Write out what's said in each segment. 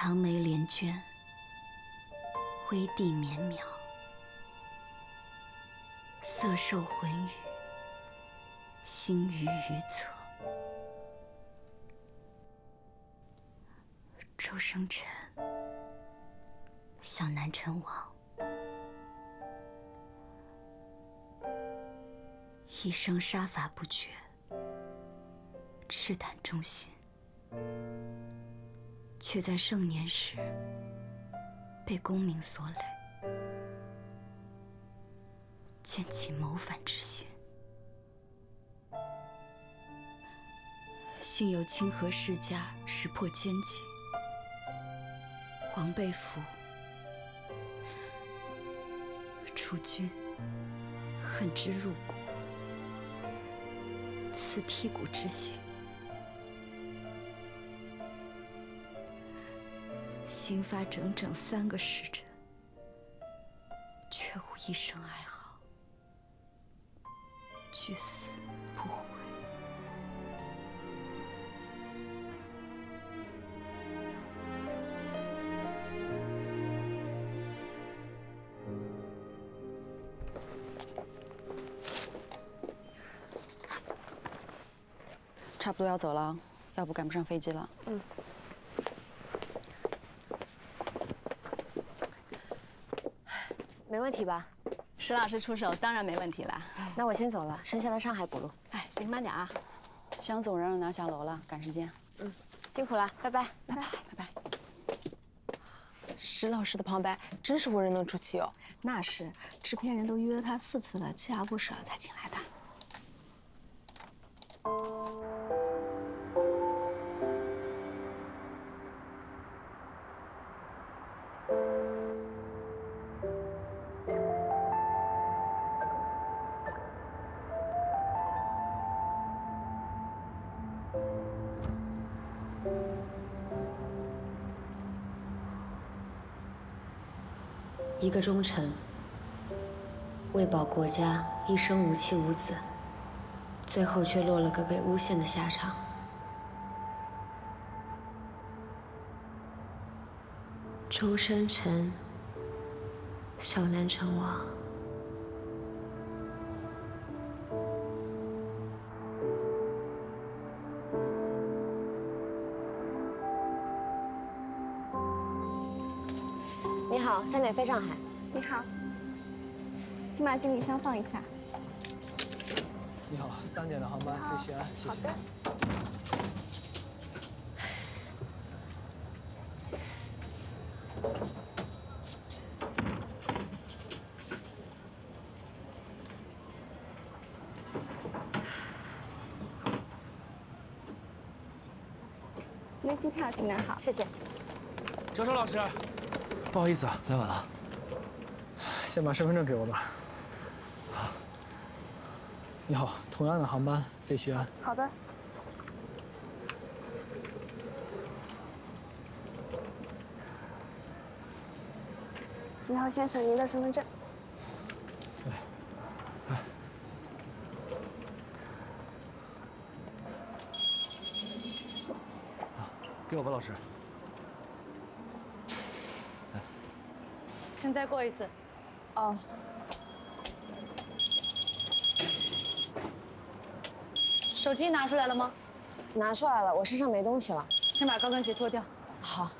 长眉连娟，微地绵渺，色受浑语，心于愚侧。周生辰向南辰王，一生杀伐不绝，赤胆忠心，却在盛年时被功名所累，渐起谋反之心。幸有清河世家识破奸计，王被俘，楚君恨之入骨，刺剔骨之心。兴发整整3个时辰，却无一声哀嚎，俱死不悔。差不多要走了，要不赶不上飞机了。嗯。没问题吧？石老师出手，当然没问题了。那我先走了，剩下的上海补录。哎，行，慢点啊。向总让人拿下楼了，赶时间。嗯，辛苦了，拜拜。拜拜，拜拜。石老师的旁白真是无人能出其右。那是，制片人都约了他4次了，锲而不舍才请来的。一个忠臣，为保国家，一生无妻无子，最后却落了个被诬陷的下场。周生辰，向南辰王。你好，3点飞上海。你好，请把行李箱放一下。你好，3点的航班飞西安，谢谢。您机票请拿好，谢谢。周周老师，不好意思啊，来晚了。先把身份证给我吧。你好，同样的航班飞西安。好的。你好，先生，您的身份证。给我吧，老师。请再过一次。哦。手机拿出来了吗？拿出来了，我身上没东西了。请把高跟鞋脱掉。好。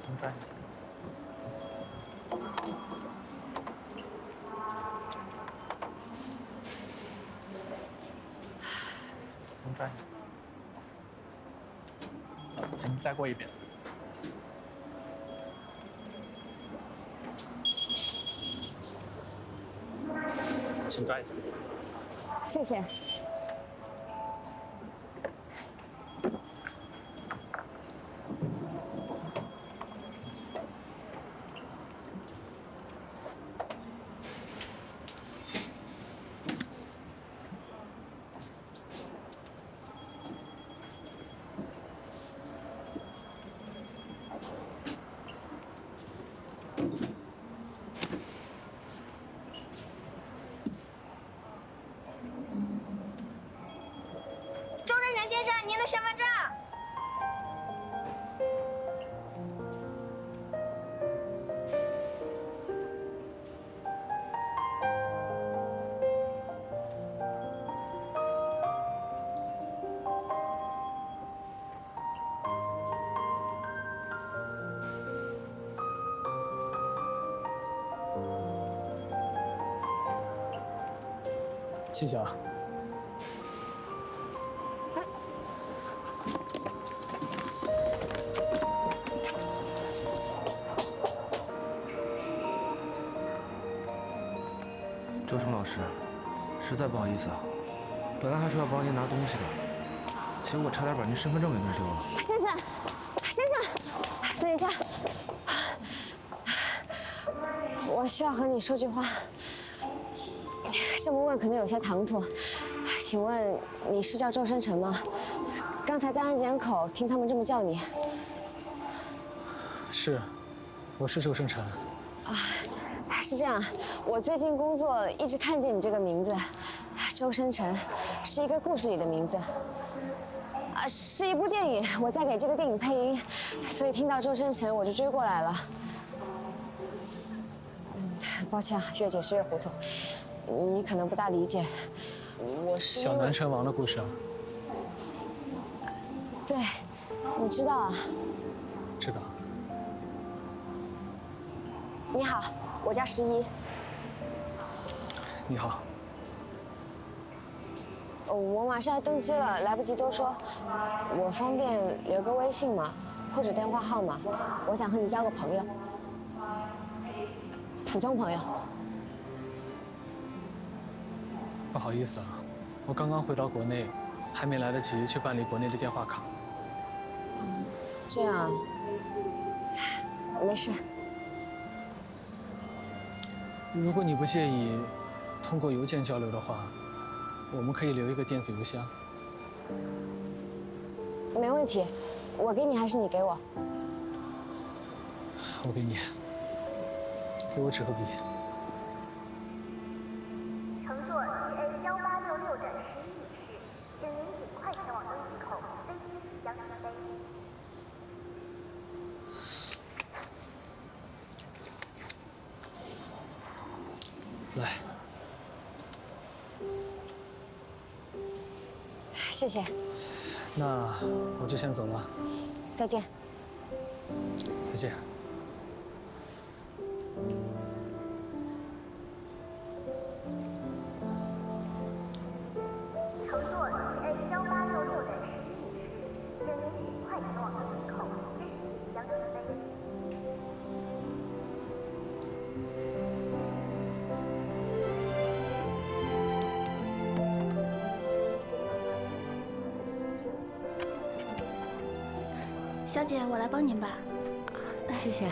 同拽。同拽。请再过一遍。请转一下。谢谢。谢谢啊。周成老师，实在不好意思啊，本来还说要帮您拿东西的，结果我差点把您身份证给弄丢了。先生，先生，等一下，我需要和你说句话。这么问可能有些唐突，请问你是叫周生辰吗？刚才在安检口听他们这么叫你。是，我是周生辰。是这样，我最近工作一直看见你这个名字，周生辰，是一个故事里的名字，是一部电影，我在给这个电影配音，所以听到周生辰我就追过来了。抱歉啊，越解释越糊涂，你可能不大理解，我是小南成王的故事啊。对，你知道啊？知道。你好。我叫11。你好。我马上要登机了，来不及多说。我方便留个微信吗？或者电话号码？我想和你交个朋友，普通朋友。不好意思啊，我刚刚回到国内，还没来得及去办理国内的电话卡。这样，没事。如果你不介意，通过邮件交流的话，我们可以留一个电子邮箱。没问题，我给你还是你给我？我给你，给我纸和笔。乘坐 CA1866的11女士，请您尽快前往登机口，飞机即将起飞。来，谢谢。那我就先走了。再见。再见。乘坐 CA1866的11女士，请您尽快前往登机口，飞机即将起飞。小姐，我来帮您吧。谢谢。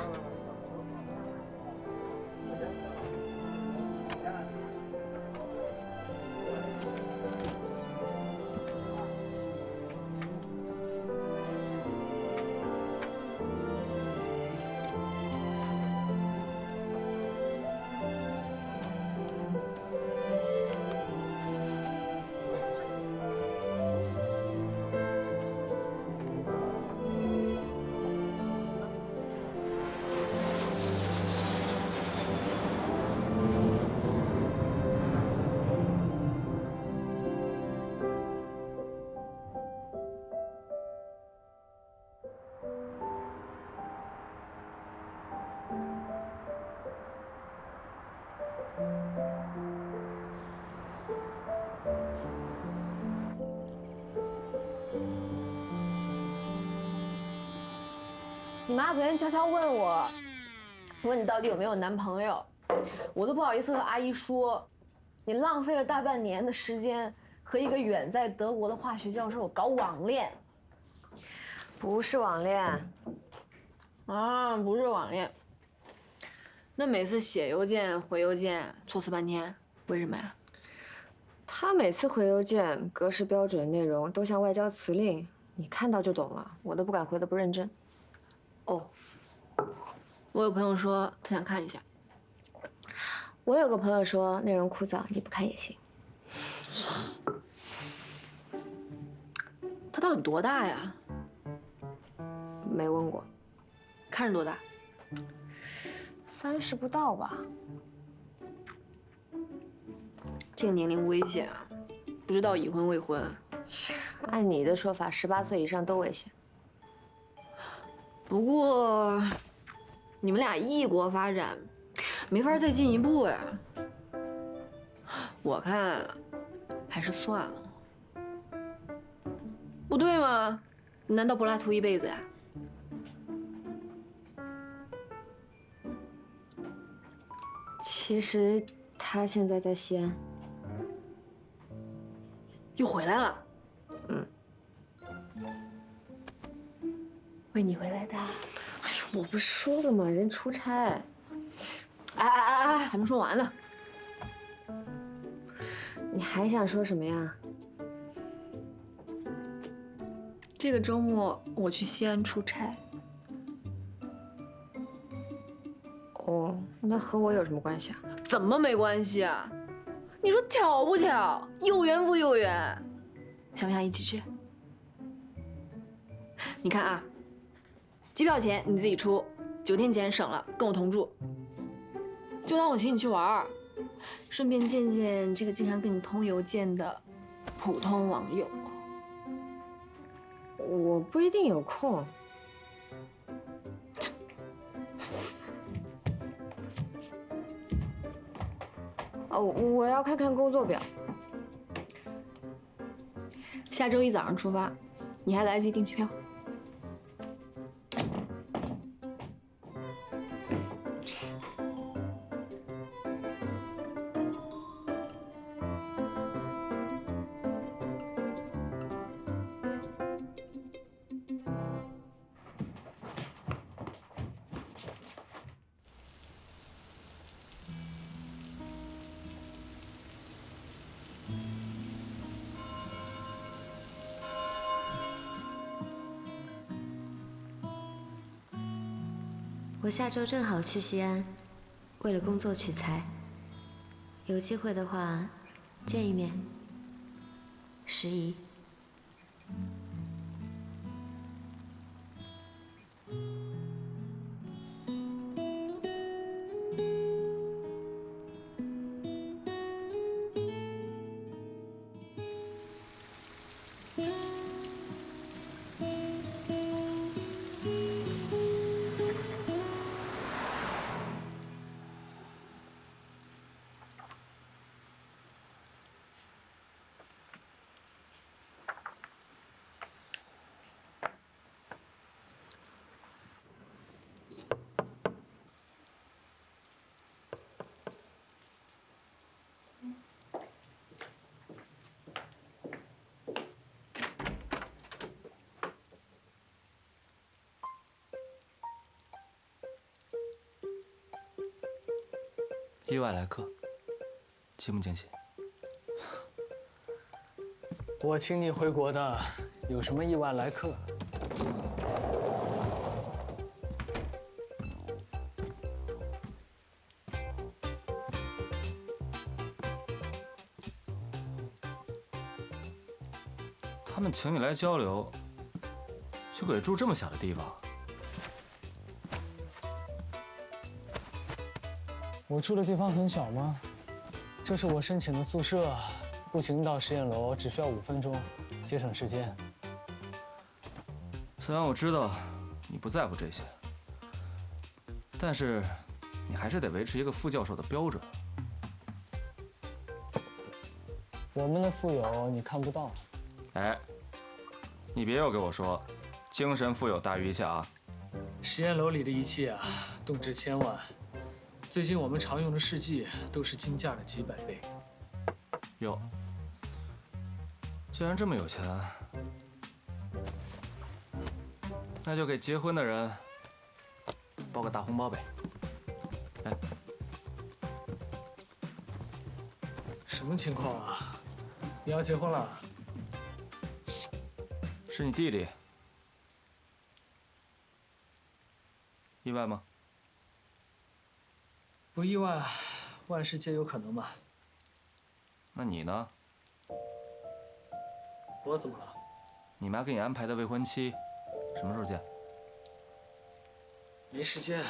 你妈昨天悄悄问你到底有没有男朋友，我都不好意思和阿姨说，你浪费了大半年的时间和一个远在德国的化学教授搞网恋。不是网恋。啊，不是网恋。那每次写邮件、回邮件措辞半天，为什么呀？他每次回邮件格式标准，内容都像外交辞令，你看到就懂了，我都不敢回得不认真。哦，我有朋友说他想看一下。我有个朋友说内容枯燥，你不看也行。他到底多大呀？没问过。看着多大？30不到吧。这个年龄危险啊，不知道已婚未婚。按你的说法，18岁以上都危险。不过，你们俩异国发展，没法再进一步呀。我看还是算了。不对吗？你难道柏拉图一辈子呀？其实他现在在西安，又回来了。为你回来的。哎呦，我不是说了吗？人出差。哎，还没说完呢。你还想说什么呀？这个周末我去西安出差。哦，那和我有什么关系啊？怎么没关系啊？你说巧不巧？有缘不有缘？想不想一起去？你看啊，机票钱你自己出，酒店钱省了，跟我同住。就当我请你去玩儿，顺便见见这个经常跟你通邮件的普通网友。我不一定有空。哦，我要看看工作表。下周一早上出发，你还来得及订机票。我下周正好去西安，为了工作取材。有机会的话，见一面。时宜。意外来客，惊不惊喜？我请你回国的，有什么意外来客？他们请你来交流，就给住这么小的地方？我住的地方很小吗？这是我申请的宿舍，步行到实验楼只需要5分钟，节省时间。虽然我知道你不在乎这些，但是你还是得维持一个副教授的标准。我们的富有你看不到。哎，你别又给我说，精神富有大于一切啊！实验楼里的仪器啊，动輒千万。最近我们常用的试剂都是金价的几百倍。哟，既然这么有钱，那就给结婚的人包个大红包呗。来，什么情况啊？你要结婚了？是你弟弟，意外吗？不意外，万事皆有可能嘛。那你呢？我怎么了？你妈给你安排的未婚妻，什么时候见？没时间。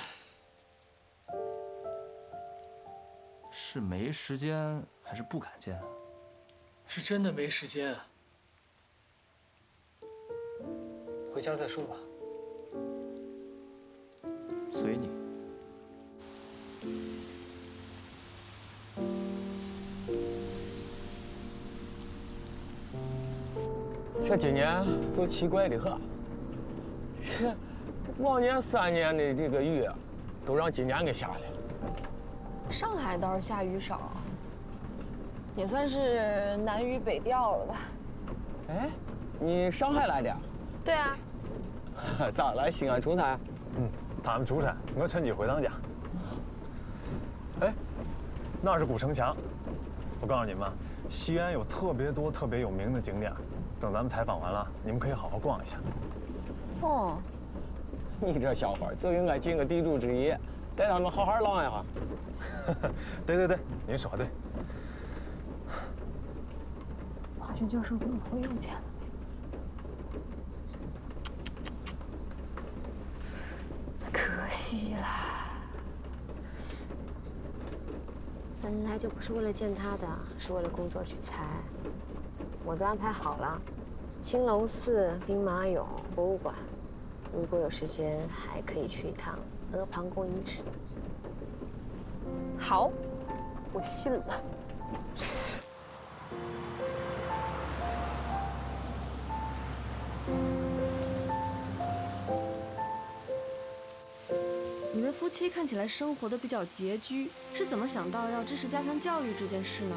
是没时间还是不敢见？是真的没时间。回家再说吧。随你。这今年就奇怪的很，这往年3年的这个雨，都让今年给下来了。上海倒是下雨少，也算是南雨北调了吧？哎，你上海来的？对啊。咋来西安出差？他们出差，我趁机回趟家。哎，那是古城墙。我告诉你们，西安有特别多特别有名的景点，等咱们采访完了，你们可以好好逛一下。哦，你这小伙就应该尽个地主之谊，带他们好好浪一下。对，您说的对。化学教授跟我朋友见了。可惜啦，本来就不是为了见他的，是为了工作取材。我都安排好了，青龙寺、兵马俑、博物馆，如果有时间，还可以去一趟阿房宫遗址。好，我信了。你们夫妻看起来生活的比较拮据，是怎么想到要支持家庭教育这件事呢？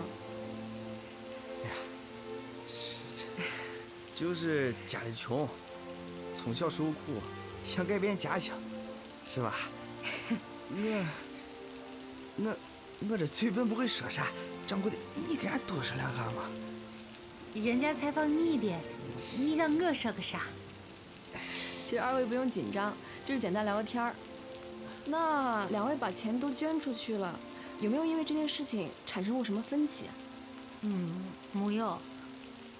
就是家里穷，从小受苦，想改变家乡，是吧？我这嘴本不会说啥，掌柜的，你给俺多说两下嘛。人家采访你的，你让我说个啥？其实二位不用紧张，就是简单聊个天儿。那2位把钱都捐出去了，有没有因为这件事情产生过什么分歧啊？没有。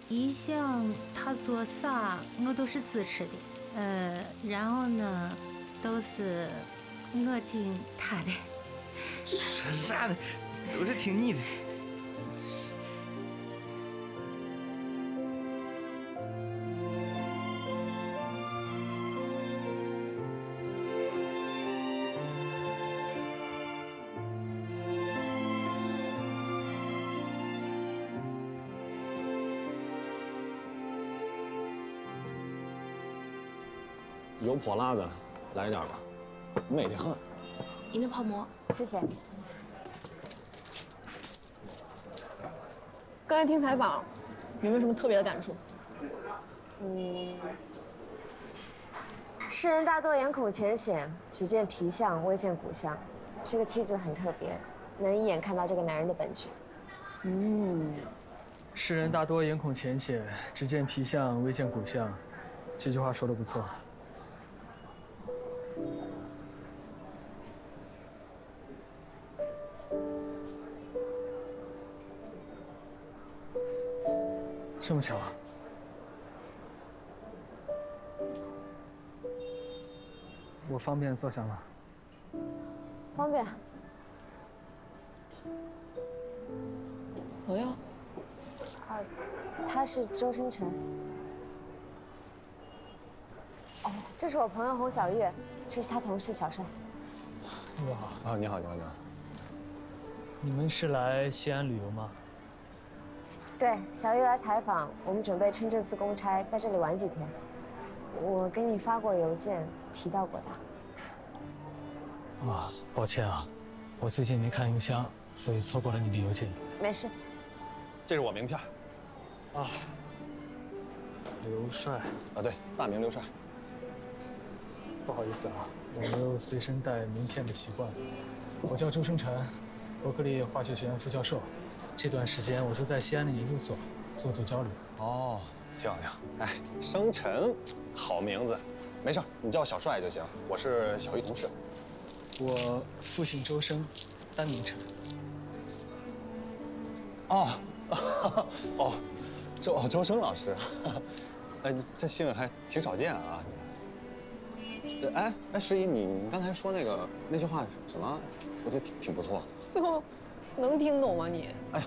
一向他做啥我都是支持的，然后呢，都是我听他的。说啥呢？都是听你的。油泼辣的，来一点吧，美得很。一面泡馍，谢谢。刚才听采访，有没有什么特别的感触？世人大多眼孔浅显，只见皮相，未见骨相。这个妻子很特别，能一眼看到这个男人的本质。世人大多眼孔浅显，只见皮相，未见骨相。这句话说得不错。这么巧啊！我方便坐下吗？方便。朋友？他是周生辰。哦，这是我朋友洪小月，这是他同事小帅。哇！你好。你们是来西安旅游吗？对，小月来采访，我们准备趁这次公差在这里玩几天。我给你发过邮件，提到过他。啊，抱歉啊，我最近没看邮箱，所以错过了你的邮件。没事。这是我名片。啊，刘帅。啊，对，大名刘帅。不好意思啊，我没有随身带名片的习惯。我叫周生辰，伯克利化学学院副教授。这段时间我就在西安的研究所做交流。哦，挺。哎，生辰，好名字。没事，你叫我小帅就行。我是小玉同事。我父姓周生，单名辰。周生老师。哎，这姓还挺少见啊。哎，诗怡，你刚才说那句话是什么？我觉得挺不错的。能听懂吗你？哎呀，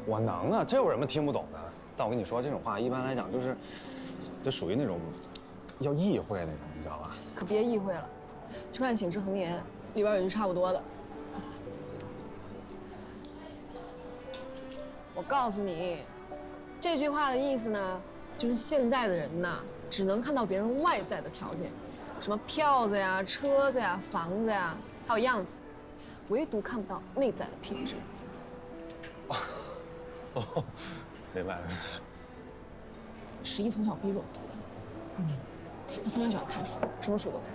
我能啊，这有什么听不懂的？但我跟你说，这种话一般来讲就属于那种要意会那种，你知道吧？可别意会了，去看《醒世恒言》，里边有句差不多的。我告诉你，这句话的意思呢，就是现在的人呐，只能看到别人外在的条件，什么票子呀、车子呀、房子呀，还有样子，唯独看不到内在的品质。哦，明白了。11从小逼着我读的，他从小喜欢看书，什么书都看。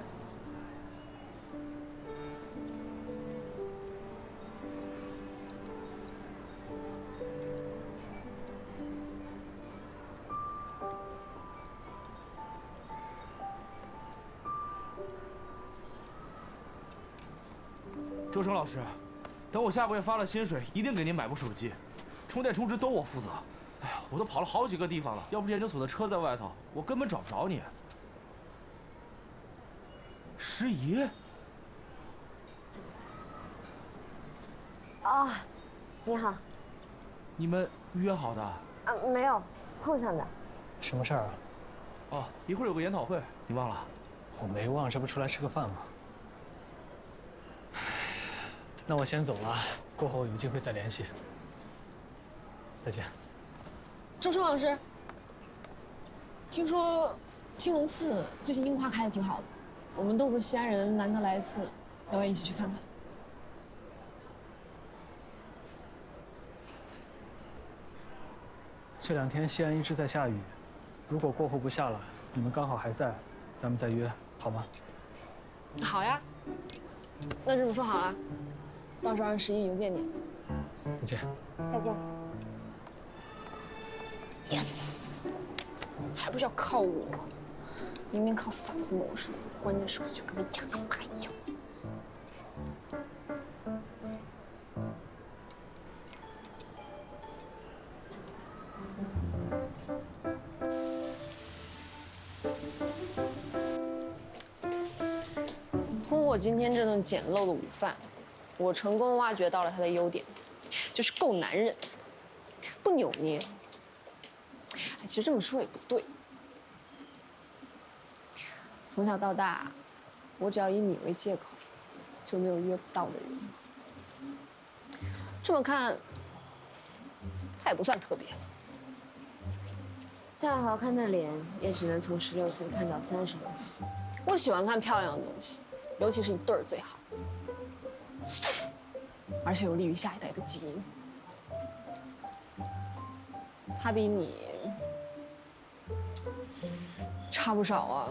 周生老师，等我下个月发了薪水，一定给您买部手机，充电充值都我负责。哎呀，我都跑了好几个地方了，要不是研究所的车在外头，我根本找不着你。诗怡。哦，你好。你们约好的？没有，碰上的。什么事儿啊？哦，一会儿有个研讨会，你忘了？我没忘，这不出来吃个饭吗？那我先走了，过后有机会再联系。再见。周生老师，听说青龙寺最近樱花开的挺好的，我们都是西安人，难得来一次，要不要一起去看看？这2天西安一直在下雨，如果过后不下了，你们刚好还在，咱们再约，好吗？好呀，那这么说好了，到时候让11邮件你。再见。再见。Yes， 还不是要靠我？明明靠嫂子谋生，关键时候就跟个哑巴一样。通过今天这顿简陋的午饭，我成功挖掘到了他的优点，就是够男人，不扭捏。哎，其实这么说也不对。从小到大，我只要以你为借口，就没有约不到的人。这么看，他也不算特别。再好看的脸，也只能从16岁看到36岁。我喜欢看漂亮的东西，尤其是一对儿最好，而且有利于下一代的基因。他比你差不少啊。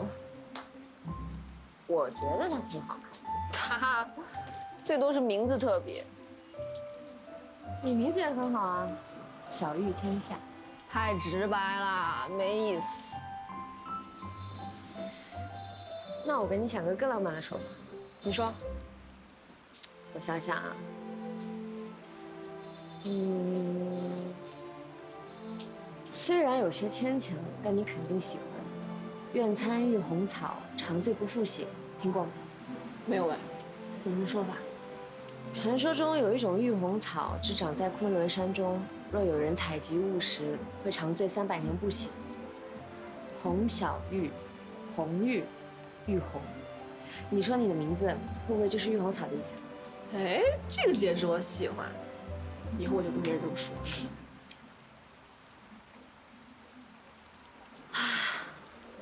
我觉得他挺好看的。他最多是名字特别。你名字也很好啊，小玉天下。太直白了，没意思。那我给你想个更浪漫的说法。你说。我想想啊，虽然有些牵强，但你肯定喜欢。愿参与红草，长醉不复醒，听过吗？没有哎。有什么说法？传说中有一种玉红草，只长在昆仑山中，若有人采集误食，会长醉300年不醒。红小玉，红玉，玉红。你说你的名字会不会就是玉红草的意思？哎，这个解释我喜欢，以后我就跟别人这么说。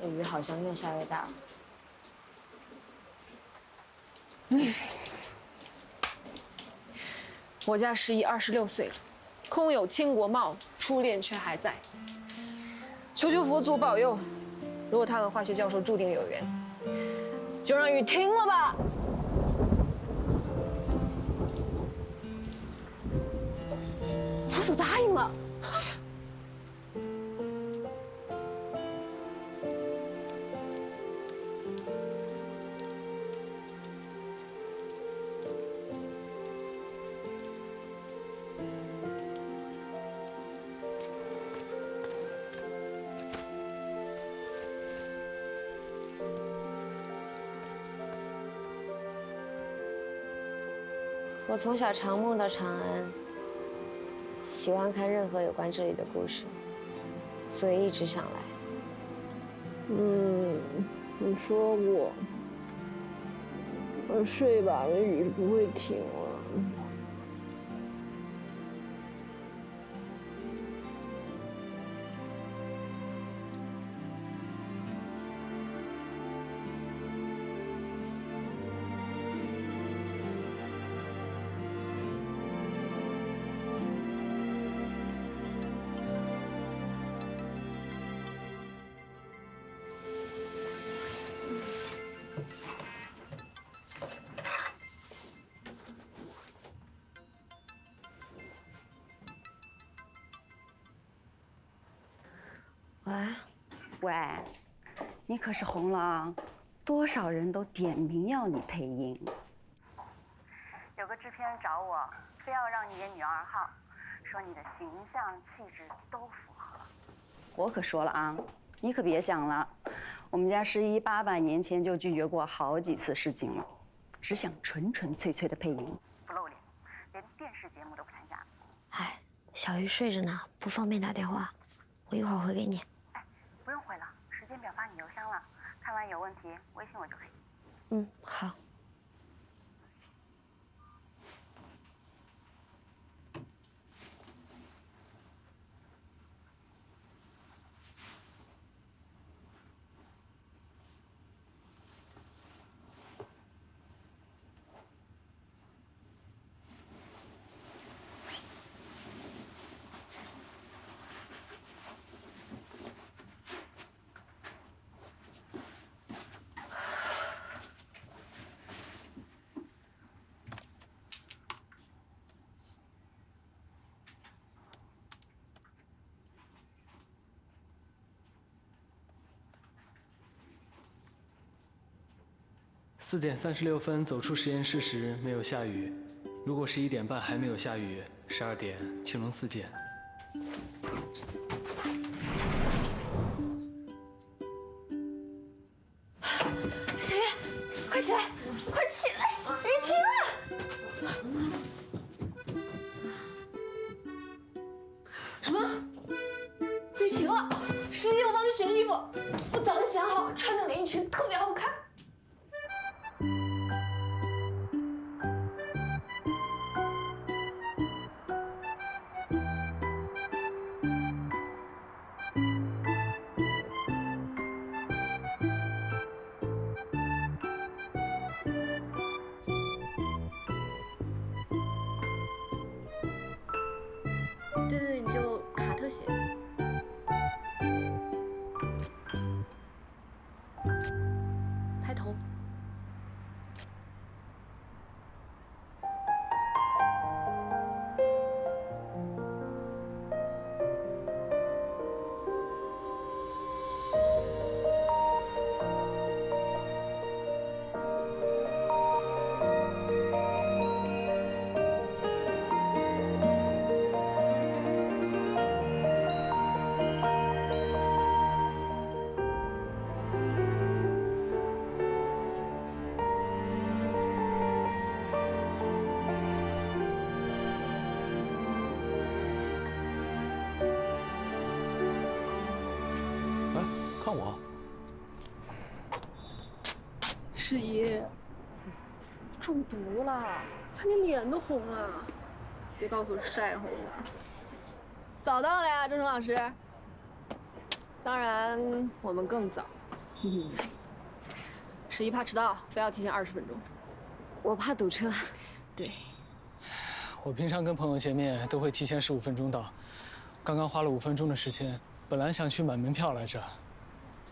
雨好像越下越大了。我家11 26岁了，空有倾国貌，初恋却还在。求求佛祖保佑，如果他和化学教授注定有缘，就让雨停了吧。佛祖答应了。我从小常梦到长安，喜欢看任何有关这里的故事，所以一直想来。你说过。睡吧，这雨是不会停了。喂，喂，你可是红了啊！多少人都点名要你配音。有个制片人找我，非要让你演女二号，说你的形象、气质都符合。我可说了啊，你可别想了，我们家诗怡800年前就拒绝过好几次试镜了，只想纯纯粹粹的配音，不露脸，连电视节目都不参加。哎，小鱼睡着呢，不方便打电话，我一会儿回给你。哎，不用回了，时间表发你邮箱了，看完有问题微信我就可以。嗯，好。4点36分走出实验室时没有下雨，如果11点半还没有下雨，12点青龙寺见。小月，快起来，快起来，雨停了！什么？雨停了？诗怡，我帮你洗了衣服，我早就想好，穿的连衣裙特别好看。对，你就卡特写。拍头。看我，诗怡，中毒了，看你脸都红了，别告诉我是晒红的。早到了呀，周成老师。当然，我们更早。诗怡怕迟到，非要提前20分钟。我怕堵车。对。我平常跟朋友见面都会提前15分钟到，刚刚花了5分钟的时间，本来想去买门票来着。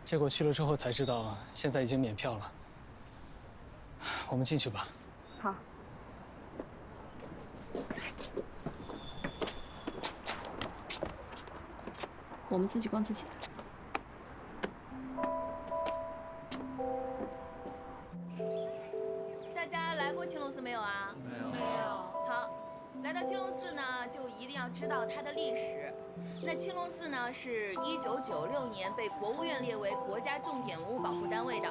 结果去了之后才知道，现在已经免票了。我们进去吧。好。我们自己逛自己的。大家来过青龙寺没有啊？没有。好，来到青龙寺呢，就一定要知道它的历史。那青龙寺呢，是1996年被国务院列为国家重点文物保护单位的。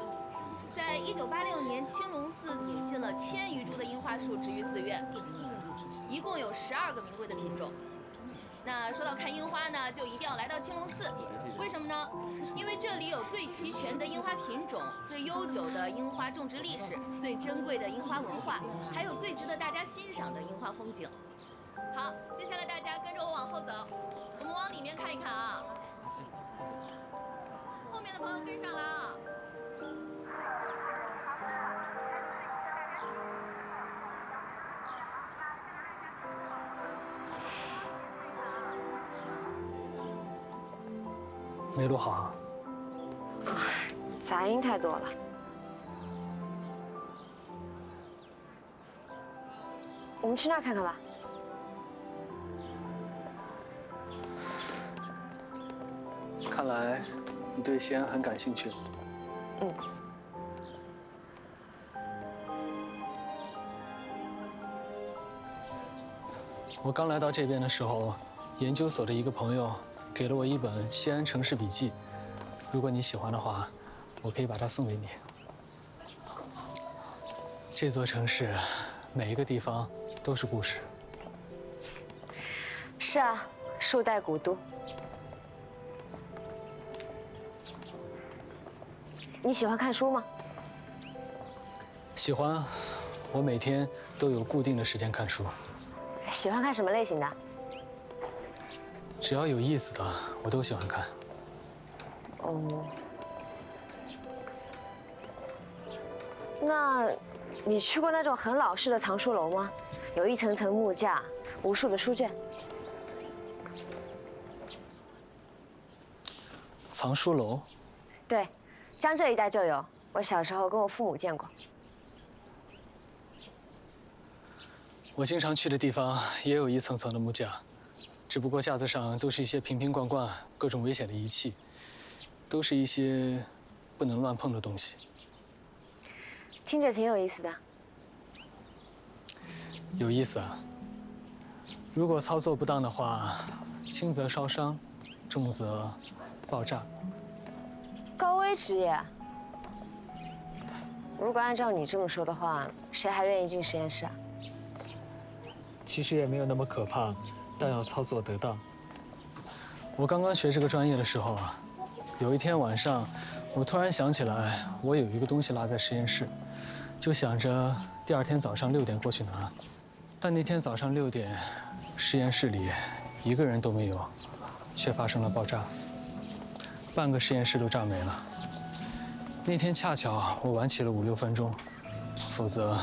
在1986年，青龙寺引进了1000余株的樱花树植于寺院，一共有12个名贵的品种。那说到看樱花呢，就一定要来到青龙寺，为什么呢？因为这里有最齐全的樱花品种、最悠久的樱花种植历史、最珍贵的樱花文化，还有最值得大家欣赏的樱花风景。好，接下来大家跟着我往后走，我们往里面看一看啊。后面的朋友跟上来啊。没录好啊。杂音太多了。我们去那儿看看吧。看来你对西安很感兴趣。嗯。我刚来到这边的时候，研究所的一个朋友给了我一本《西安城市笔记》，如果你喜欢的话，我可以把它送给你。这座城市，每一个地方都是故事。是啊，树代古都。你喜欢看书吗？喜欢，我每天都有固定的时间看书。喜欢看什么类型的？只要有意思的，我都喜欢看。哦。那，你去过那种很老式的藏书楼吗？有一层层木架，无数的书卷。藏书楼？对，江浙一带就有。我小时候跟我父母见过。我经常去的地方也有一层层的木架，只不过架子上都是一些瓶瓶罐罐、各种危险的仪器，都是一些不能乱碰的东西。听着挺有意思的。有意思啊！如果操作不当的话，轻则烧伤，重则爆炸。高危职业。如果按照你这么说的话，谁还愿意进实验室啊？其实也没有那么可怕，但要操作得当。我刚刚学这个专业的时候啊，有一天晚上，我突然想起来，我有一个东西落在实验室，就想着第二天早上6点过去拿。但那天早上6点，实验室里一个人都没有，却发生了爆炸，半个实验室都炸没了。那天恰巧我晚起了5、6分钟，否则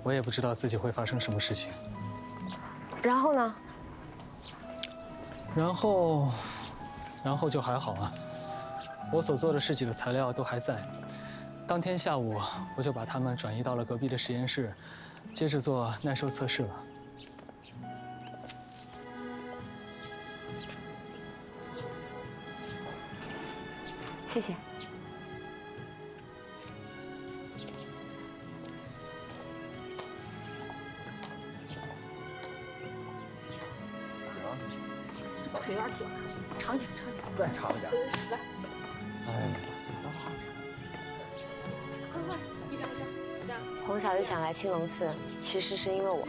我也不知道自己会发生什么事情。然后呢？然后就还好啊。我所做的试剂的材料都还在。当天下午，我就把它们转移到了隔壁的实验室，接着做耐受测试了。谢谢。腿有点短，长点，长点，再长一点。来，哎，快，一张。红小玉想来青龙寺，其实是因为我。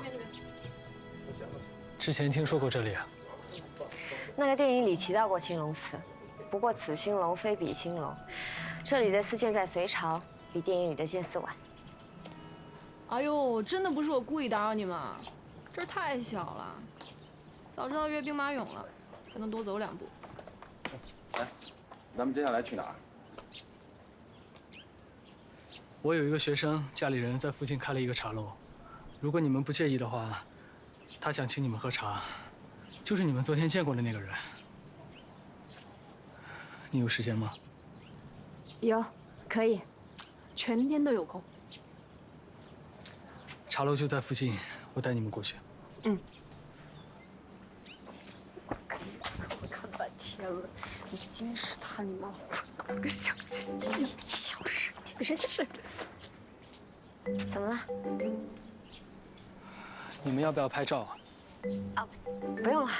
之前听说过这里啊？那个电影里提到过青龙寺，不过此青龙非彼青龙，这里的寺建在隋朝，比电影里的建寺晚。哎呦，真的不是我故意打扰你们，这儿太小了，早知道约兵马俑了。还能多走2步。哎，咱们接下来去哪儿？我有一个学生，家里人在附近开了一个茶楼，如果你们不介意的话，他想请你们喝茶，就是你们昨天见过的那个人。你有时间吗？有，可以，全天都有空。茶楼就在附近，我带你们过去。嗯。看半天了，你金石探吗？搞个小心1小时，真是。怎么了？你们要不要拍照啊？啊，不用了。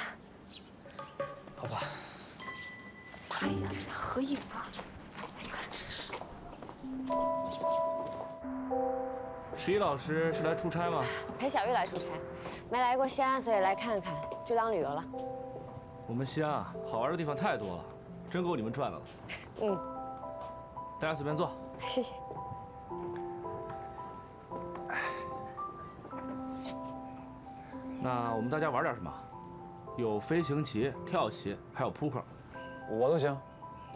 好吧。拍呀，合影啊！怎么了？真是。11老师是来出差吗？陪小玉来出差，没来过西安，所以来看看，就当旅游了。我们西安啊，好玩的地方太多了，真够你们转的了。嗯。大家随便坐。谢谢。那我们大家玩点什么？有飞行棋、跳棋，还有扑克。我都行，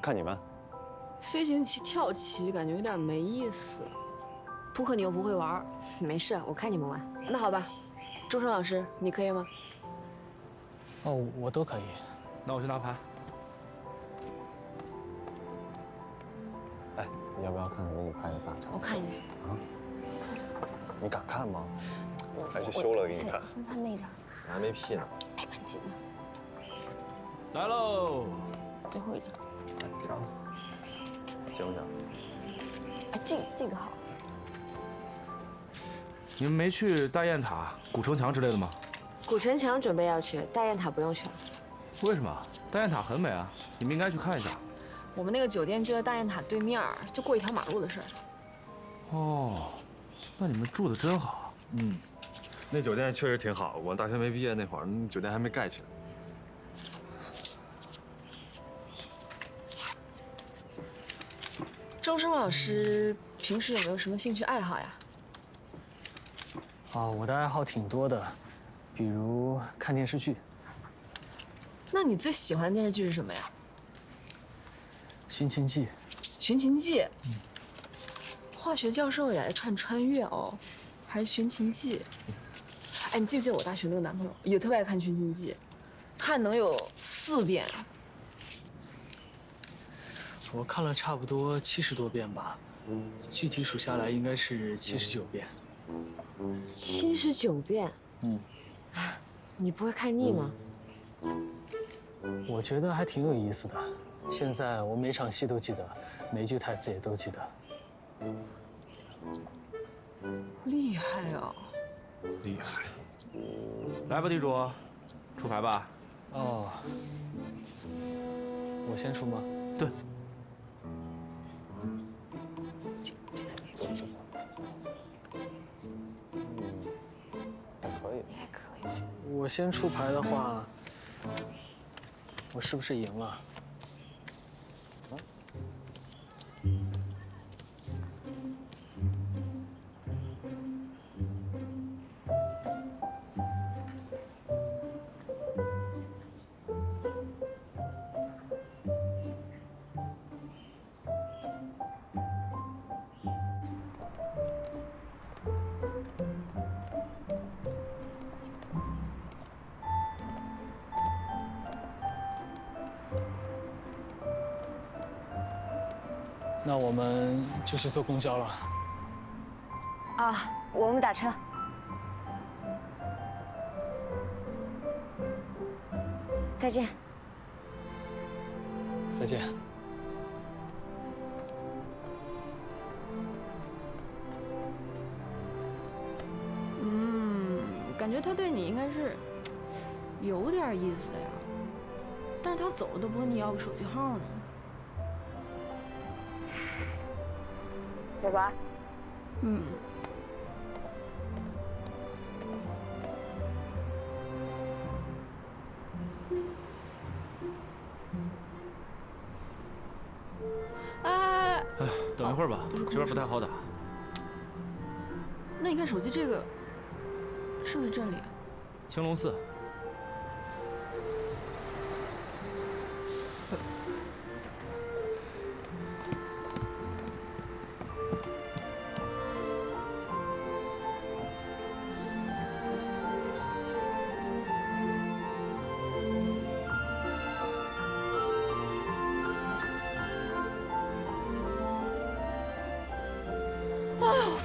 看你们。飞行棋、跳棋感觉有点没意思。扑克你又不会玩，没事，我看你们玩。那好吧，周生老师，你可以吗？哦，我都可以。那我去拿牌。哎，你要不要看看给你拍的大照？我看一眼。啊？你敢看吗？还是修了给你看？先看那张。我还没 P 呢。哎，蛮紧的。来喽！最后一张。3张，行不行？哎，这个好。你们没去大雁塔、古城墙之类的吗？古城墙准备要去，大雁塔不用去了。为什么？大雁塔很美啊，你们应该去看一下。我们那个酒店就在大雁塔对面，就过一条马路的事儿。哦，那你们住的真好。嗯，那酒店确实挺好。我大学没毕业那会儿，那酒店还没盖起来。周生老师平时有没有什么兴趣爱好呀？我的爱好挺多的，比如看电视剧。那你最喜欢的电视剧是什么呀？《寻秦记》。《寻秦记》。化学教授也爱看穿越哦，还是《寻秦记》。哎，你记不记得我大学那个男朋友也特别爱看《寻秦记》，看能有4遍。我看了差不多70多遍吧，具体数下来应该是79遍。79遍？嗯。你不会看腻吗？我觉得还挺有意思的。现在我每场戏都记得，每句台词也都记得。厉害哦！厉害。来吧，地主，出牌吧。哦，我先出吗？对。可以。也可以。我先出牌的话，我是不是赢了？那我们就去坐公交了。啊，我们打车。再见。再见。感觉他对你应该是有点意思呀，但是他走了都不问你要个手机号呢。走吧。嗯。哎，等一会儿吧，这边不太好打。那你看手机这个，是不是这里？青龙寺。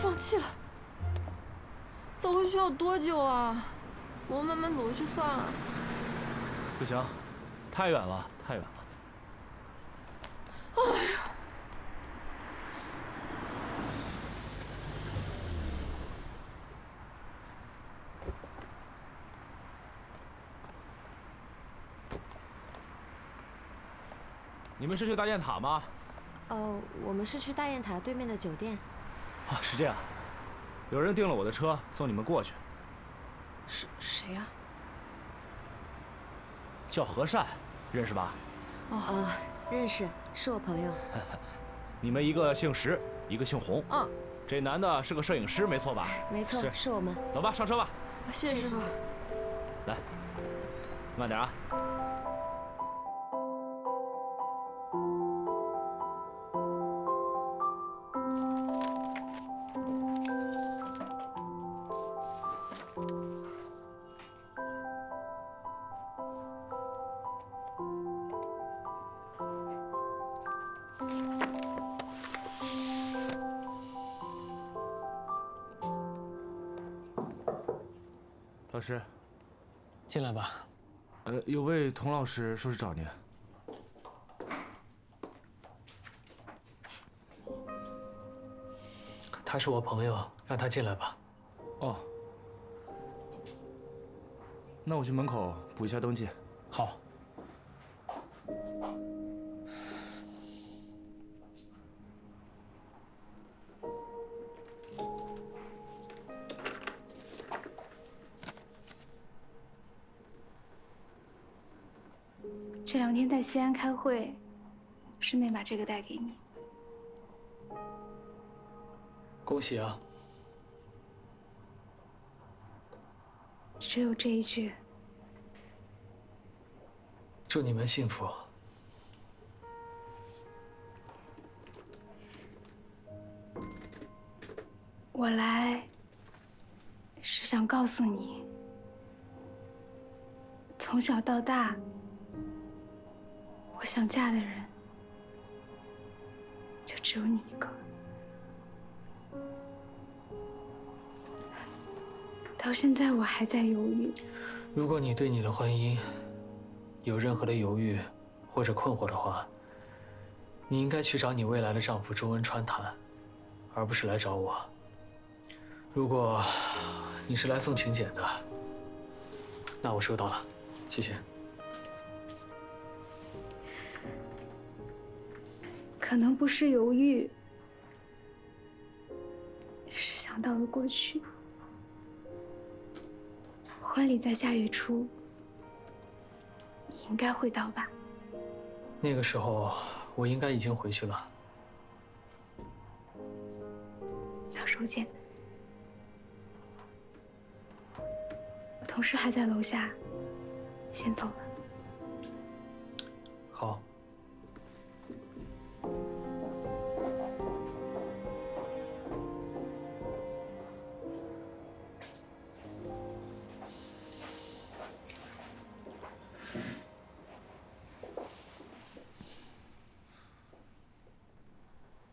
放弃了，走回去要多久啊？我们慢慢走回去算了。不行，太远了，太远了。哎呀！你们是去大雁塔吗？哦，我们是去大雁塔对面的酒店。啊，是这样，有人订了我的车，送你们过去。是谁呀？叫和善，认识吧？哦，认识，是我朋友。你们一个姓石，一个姓洪。嗯。这男的是个摄影师，没错吧？没错，是我们。走吧，上车吧。谢谢师傅。来，慢点啊。老师，进来吧。有位童老师说是找您。他是我朋友，让他进来吧。哦，那我去门口补一下登记。好。这2天在西安开会，顺便把这个带给你。恭喜啊！只有这一句。祝你们幸福。我来是想告诉你，从小到大，我想嫁的人就只有你一个。到现在我还在犹豫。如果你对你的婚姻有任何的犹豫或者困惑的话，你应该去找你未来的丈夫周文川谈，而不是来找我。如果你是来送请柬的，那我收到了，谢谢。可能不是犹豫，是想到了过去。婚礼在下月初，你应该会到吧？那个时候我应该已经回去了。到时候见。我同事还在楼下，先走了。好。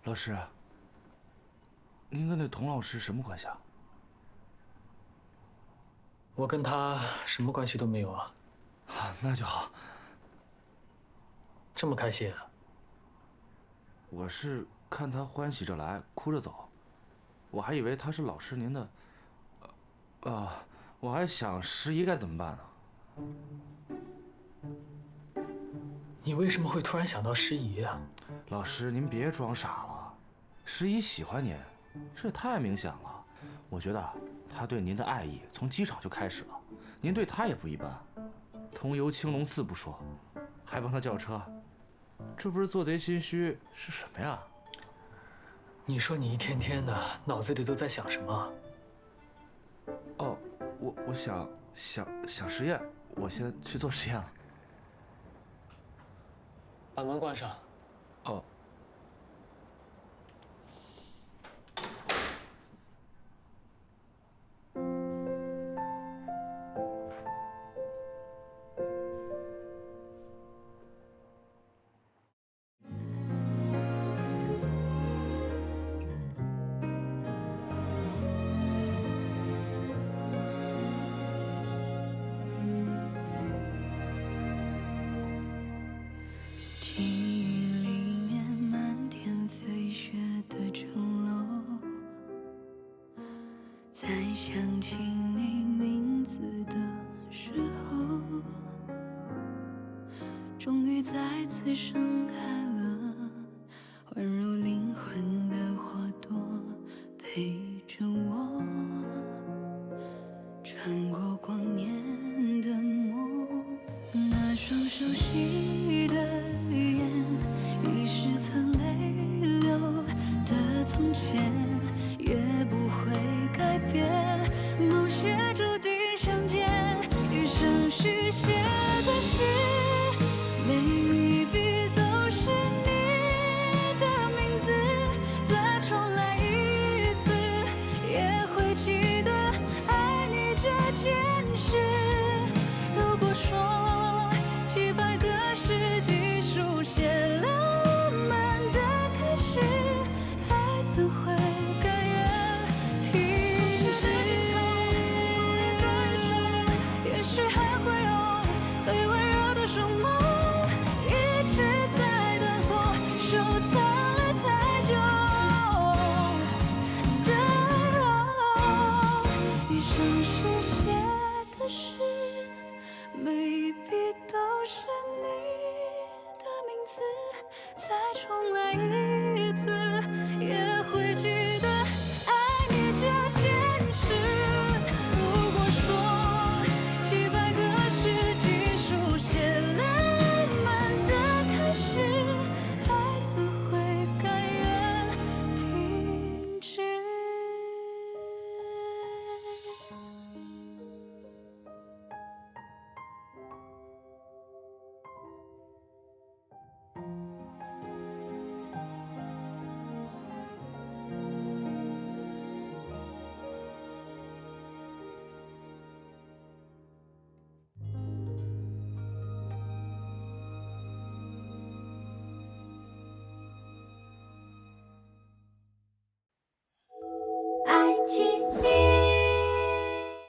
老师，您跟那童老师什么关系啊？我跟他什么关系都没有啊。啊，那就好。这么开心啊？我是看他欢喜着来，哭着走，我还以为他是老师您的，我还想十一该怎么办呢？你为什么会突然想到诗怡啊？老师，您别装傻了，诗怡喜欢您，这也太明显了。我觉得他对您的爱意从机场就开始了，您对他也不一般，同游青龙寺不说，还帮他叫车，这不是做贼心虚是什么呀？你说你一天天的脑子里都在想什么？哦，我想实验，我先去做实验了。把门关上。哦。记忆里面漫天飞雪的城楼，在想起你名字的时候，终于再次盛开了，宛如灵魂的花朵，陪着我穿过光年的梦。那双熟悉的眼，已是曾泪流的从前，也不会改变。某些注定相见，一生续写的诗，没